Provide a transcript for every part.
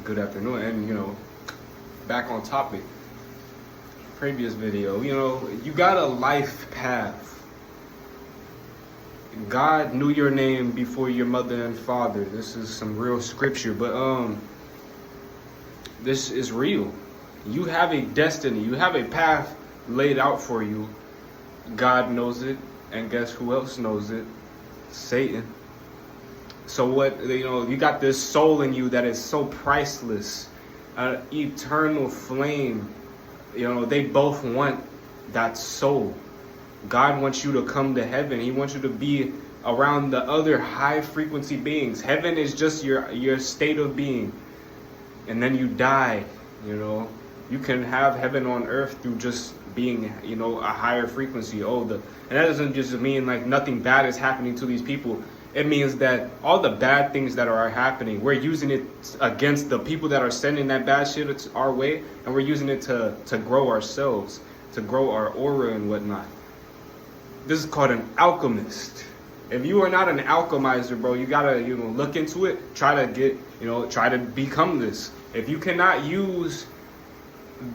good afternoon. And, back on topic, previous video, you got a life path. God knew your name before your mother and father. This is some real scripture, but this is real. You have a destiny. You have a path laid out for you. God knows it, and guess who else knows it? Satan. So what, you got this soul in you that is so priceless, an eternal flame. They both want that soul. God wants you to come to heaven. He wants you to be around the other high frequency beings. Heaven is just your state of being. And then you die, You can have heaven on earth through just being, a higher frequency. And that doesn't just mean like nothing bad is happening to these people. It means that all the bad things that are happening, we're using it against the people that are sending that bad shit our way, and we're using it to grow ourselves, to grow our aura and whatnot. This is called an alchemist. If you are not an alchemizer, bro, you gotta, look into it. Try to become this. If you cannot use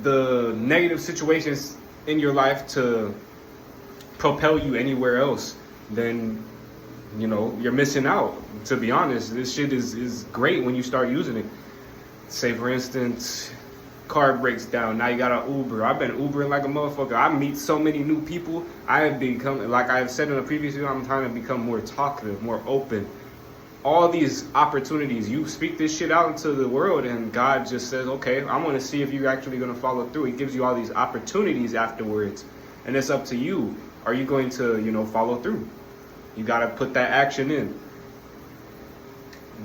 the negative situations in your life to propel you anywhere else, then you're missing out. To be honest, this shit is great when you start using it. Say for instance, car breaks down, now you got an Uber. I've been Ubering like a motherfucker. I meet so many new people. I have become, like I have said in a previous video, I'm trying to become more talkative, more open. All these opportunities, you speak this shit out into the world, and God just says, okay, I want to see if you're actually going to follow through. He gives you all these opportunities afterwards, and it's up to you. Are you going to, follow through? You got to put that action in.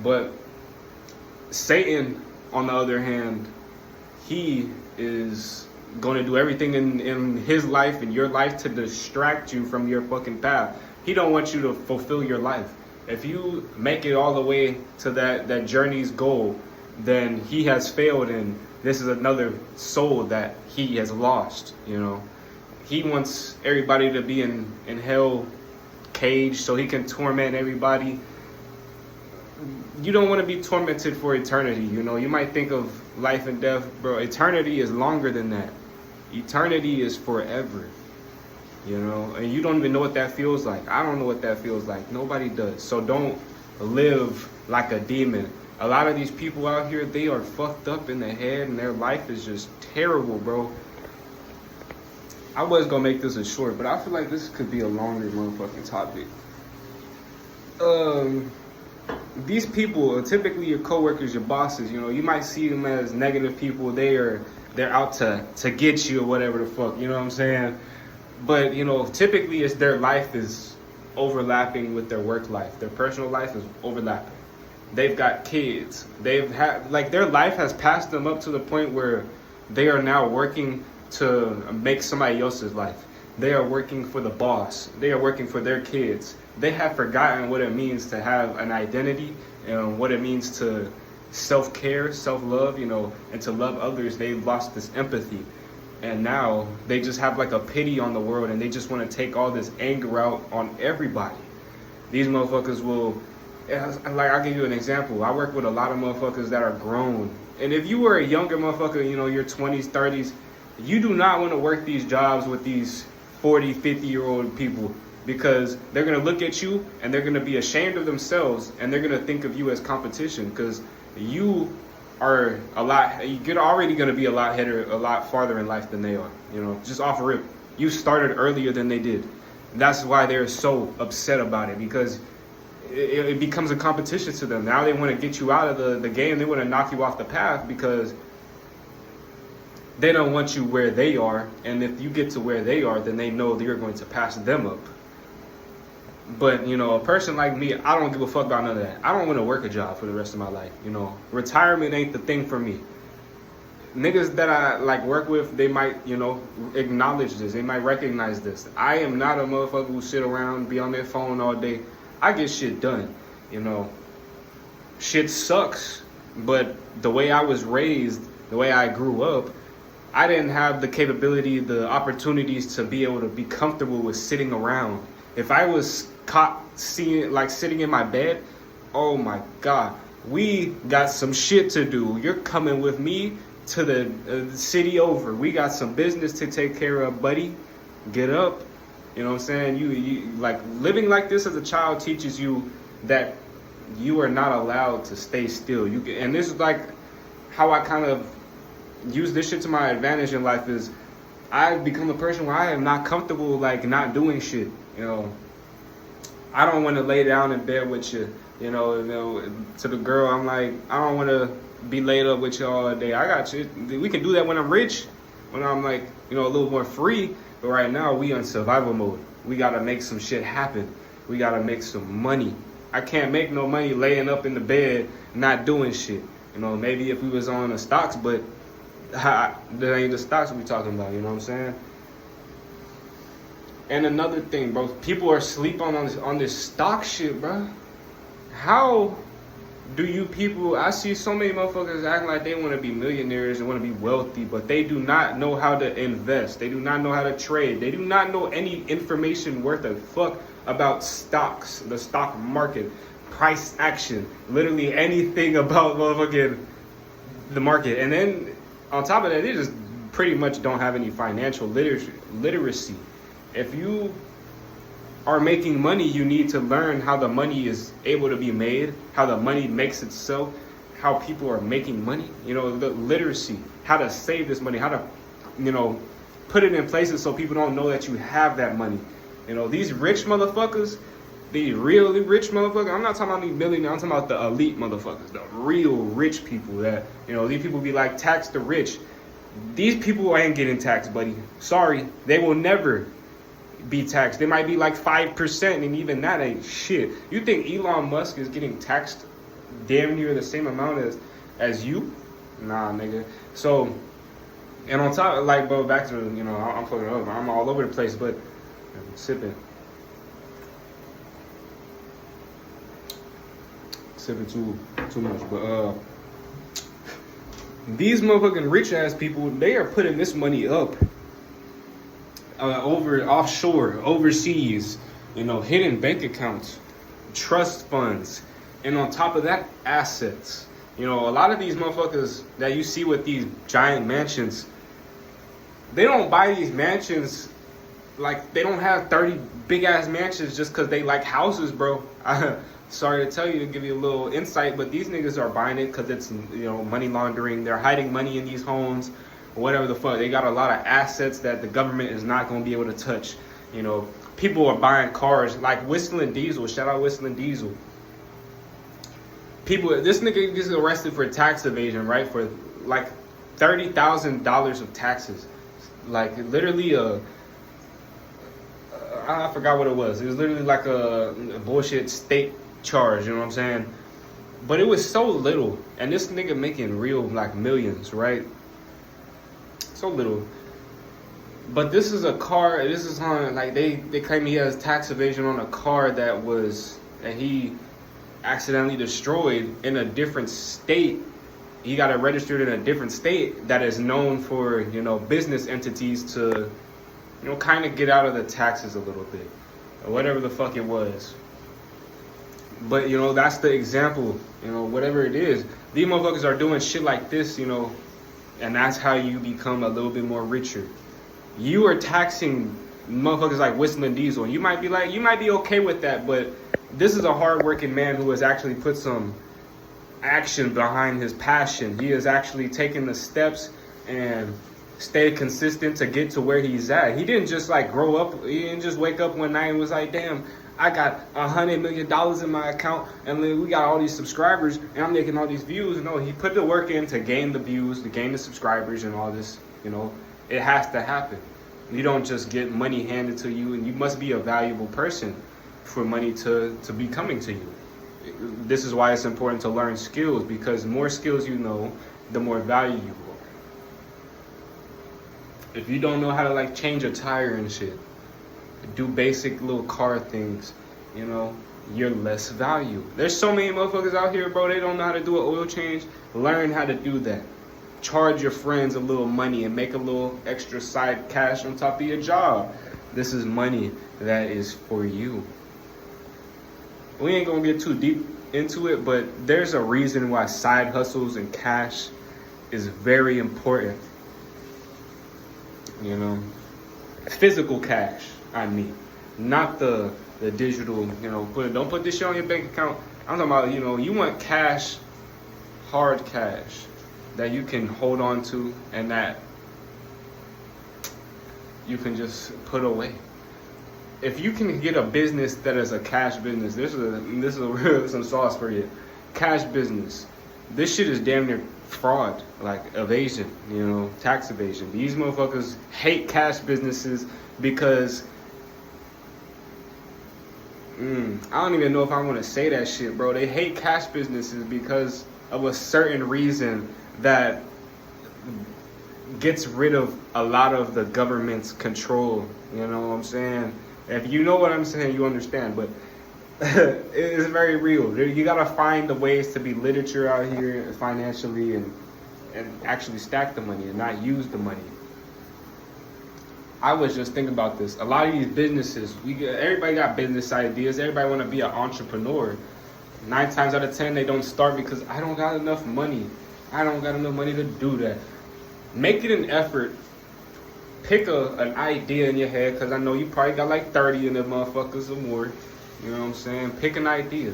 But Satan, on the other hand, he is going to do everything in his life and your life to distract you from your fucking path. He don't want you to fulfill your life. If you make it all the way to that journey's goal, then he has failed, and this is another soul that he has lost. He wants everybody to be in hell cage so he can torment everybody. You don't want to be tormented for eternity. You might think of life and death, bro. Eternity is longer than that. Eternity is forever. And you don't even know what that feels like. I don't know what that feels like. Nobody does. So don't live like a demon. A lot of these people out here, they are fucked up in the head, and their life is just terrible, bro. I was gonna make this a short, but I feel like this could be a longer motherfucking topic. These people are typically your coworkers, your bosses. You might see them as negative people. They're out to get you or whatever the fuck. You know what I'm saying? But typically it's their life is overlapping with their work life. Their personal life is overlapping. They've got kids. They've had their life has passed them up to the point where they are now working to make somebody else's life. They are working for the boss. They are working for their kids. They have forgotten what it means to have an identity and what it means to self-care, self-love, and to love others. They've lost this empathy. And now they just have a pity on the world, and they just want to take all this anger out on everybody. These motherfuckers will, I'll give you an example. I work with a lot of motherfuckers that are grown. And if you were a younger motherfucker, your 20s, 30s, you do not want to work these jobs with these 40, 50-year-old people, because they're going to look at you and they're going to be ashamed of themselves, and they're going to think of you as competition, because you are you're already going to be a lot farther in life than they are, just off a rip. You started earlier than they did. And that's why they're so upset about it, because it becomes a competition to them. Now they want to get you out of the game. They want to knock you off the path, because they don't want you where they are. And if you get to where they are, then they know that you're going to pass them up. But, a person like me, I don't give a fuck about none of that. I don't want to work a job for the rest of my life. Retirement ain't the thing for me. Niggas that I work with, they might, acknowledge this. They might recognize this. I am not a motherfucker who sit around, be on their phone all day. I get shit done. Shit sucks. But the way I was raised, the way I grew up, I didn't have the capability, the opportunities to be able to be comfortable with sitting around. If I was caught sitting in my bed, oh my God, We got some shit to do. You're coming with me to the city over. We got some business to take care of, buddy. Get up. You know what I'm saying? You like living like this as a child teaches you that you are not allowed to stay still. And this is like how I kind of use this shit to my advantage in life is I've become a person where I am not comfortable like not doing shit. You know, I don't want to lay down in bed with you. You know, to the girl, I'm like, I don't want to be laid up with you all day. I got you. We can do that when I'm rich, when I'm like, you know, a little more free. But right now, we on survival mode. We got to make some shit happen. We got to make some money. I can't make no money laying up in the bed, not doing shit. You know, maybe if we was on the stocks, but that ain't the stocks we talking about. You know what I'm saying? And another thing, bro, people are sleeping on this stock shit, bro. How do you people, I see so many motherfuckers acting like they want to be millionaires and want to be wealthy, but they do not know how to invest. They do not know how to trade. They do not know any information worth a fuck about stocks, the stock market, price action, literally anything about motherfucking the market. And then on top of that, they just pretty much don't have any financial literacy. If you are making money, you need to learn how the money is able to be made, how the money makes itself, how people are making money, you know, the literacy, how to save this money, how to, you know, put it in places so people don't know that you have that money. You know, these rich motherfuckers, these really rich motherfuckers, I'm not talking about these millionaires, I'm talking about the elite motherfuckers, the real rich people that, you know, these people be like, tax the rich. These people ain't getting taxed, buddy. Sorry, they will never be taxed. They might be like 5%, and even that ain't shit. You think Elon Musk is getting taxed damn near the same amount as you? Nah, nigga. So, and on top, like, bro, back to, you know, I'm fucking up. I'm all over the place, but I'm sipping too much. But these motherfucking rich ass people, they are putting this money up. Over offshore, overseas, you know, hidden bank accounts, trust funds, and on top of that, assets. You know, a lot of these motherfuckers that you see with these giant mansions, they don't buy these mansions like they don't have 30 big ass mansions just because they like houses, bro. Sorry to tell you, to give you a little insight, but these niggas are buying it because it's, you know, money laundering. They're hiding money in these homes. Whatever the fuck, they got a lot of assets that the government is not going to be able to touch. You know, people are buying cars like Whistling Diesel. Shout out Whistling Diesel. This nigga gets arrested for tax evasion, right? For like $30,000 of taxes. Like literally I forgot what it was. It was literally like a bullshit state charge. You know what I'm saying? But it was so little, and this nigga making real like millions, right? So little. But this is a car, this is on, like, they claim he has tax evasion on a car that he accidentally destroyed in a different state. He got it registered in a different state that is known for, you know, business entities to, you know, kind of get out of the taxes a little bit, or whatever the fuck it was. But, you know, that's the example, you know, whatever it is. These motherfuckers are doing shit like this, you know, and that's how you become a little bit more richer. You are taxing motherfuckers like Whistling Diesel. You might be okay with that, but this is a hardworking man who has actually put some action behind his passion. He has actually taken the steps and stayed consistent to get to where he's at. He didn't just like grow up. He didn't just wake up one night and was like, damn, I got $100 million in my account, and we got all these subscribers, and I'm making all these views. No, he put the work in to gain the views, to gain the subscribers, and all this. You know, it has to happen. You don't just get money handed to you, and you must be a valuable person for money to be coming to you. This is why it's important to learn skills, because the more skills you know, the more value you will. If you don't know how to like change a tire and shit, do basic little car things, you know, you're less value. There's so many motherfuckers out here, bro, they don't know how to do an oil change. Learn how to do that. Charge your friends a little money and make a little extra side cash on top of your job. This is money that is for you. We ain't gonna get too deep into it, but there's a reason why side hustles and cash is very important. You know, physical cash, I mean, not the digital. You know, don't put this shit on your bank account. I'm talking about, you know, you want cash, hard cash that you can hold on to and that you can just put away. If you can get a business that is a cash business, this is some sauce for you. Cash business. This shit is damn near fraud, like evasion, you know, tax evasion. These motherfuckers hate cash businesses because I don't even know if I want to say that shit, bro. They hate cash businesses because of a certain reason that gets rid of a lot of the government's control. You know what I'm saying? If you know what I'm saying, you understand. But it's very real. You gotta find the ways to be literature out here financially and actually stack the money and not use the money. I was just thinking about this. A lot of these businesses, everybody got business ideas. Everybody want to be an entrepreneur. 9 times out of 10, they don't start because I don't got enough money. I don't got enough money to do that. Make it an effort. Pick an idea in your head, because I know you probably got like 30 in them motherfuckers or more. You know what I'm saying? Pick an idea.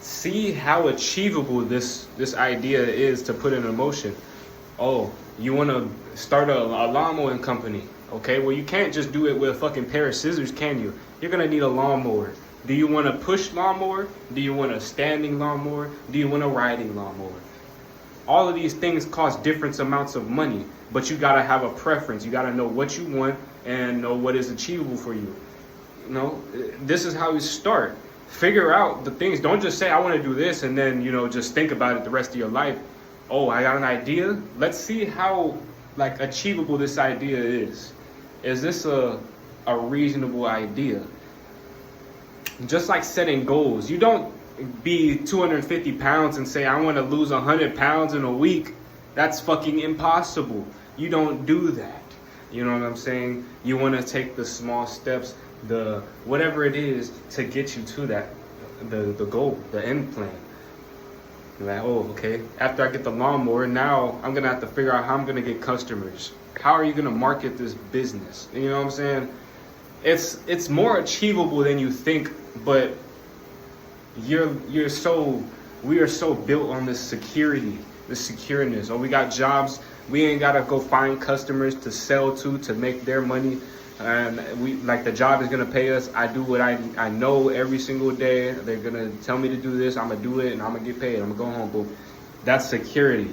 See how achievable this idea is to put in motion. Oh, you want to start a lawnmowing company. Okay, well, you can't just do it with a fucking pair of scissors, can you? You're going to need a lawnmower. Do you want a push lawnmower? Do you want a standing lawnmower? Do you want a riding lawnmower? All of these things cost different amounts of money, but you got to have a preference. You got to know what you want and know what is achievable for you. You know, this is how you start. Figure out the things. Don't just say, I want to do this, and then, you know, just think about it the rest of your life. Oh, I got an idea. Let's see how, like, achievable this idea is. Is this a reasonable idea? Just like setting goals. You don't be 250 pounds and say, I want to lose 100 pounds in a week. That's fucking impossible. You don't do that. You know what I'm saying? You want to take the small steps, the whatever it is to get you to that, the goal, the end plan. Like, oh, okay, after I get the lawnmower, now I'm going to have to figure out how I'm going to get customers. How are you going to market this business? You know what I'm saying? It's more achievable than you think, but we are so built on this security, this secureness. Oh, we got jobs. We ain't got to go find customers to sell to make their money. And we like the job is going to pay us. I do what I know every single day. They're going to tell me to do this. I'm going to do it and I'm going to get paid. I'm going to go home. Boom. That's security.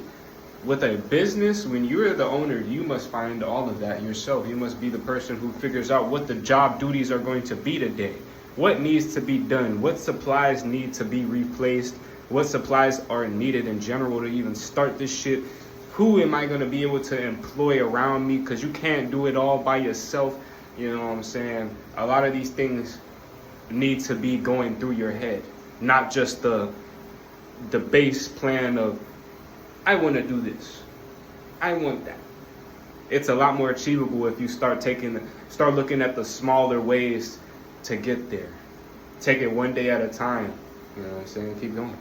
With a business, when you're the owner, you must find all of that yourself. You must be the person who figures out what the job duties are going to be today. What needs to be done? What supplies need to be replaced? What supplies are needed in general to even start this shit? Who am I going to be able to employ around me? Because you can't do it all by yourself. You know what I'm saying? A lot of these things need to be going through your head, not just the base plan of, I want to do this. I want that. It's a lot more achievable if you start looking at the smaller ways to get there. Take it one day at a time. You know what I'm saying? Keep going.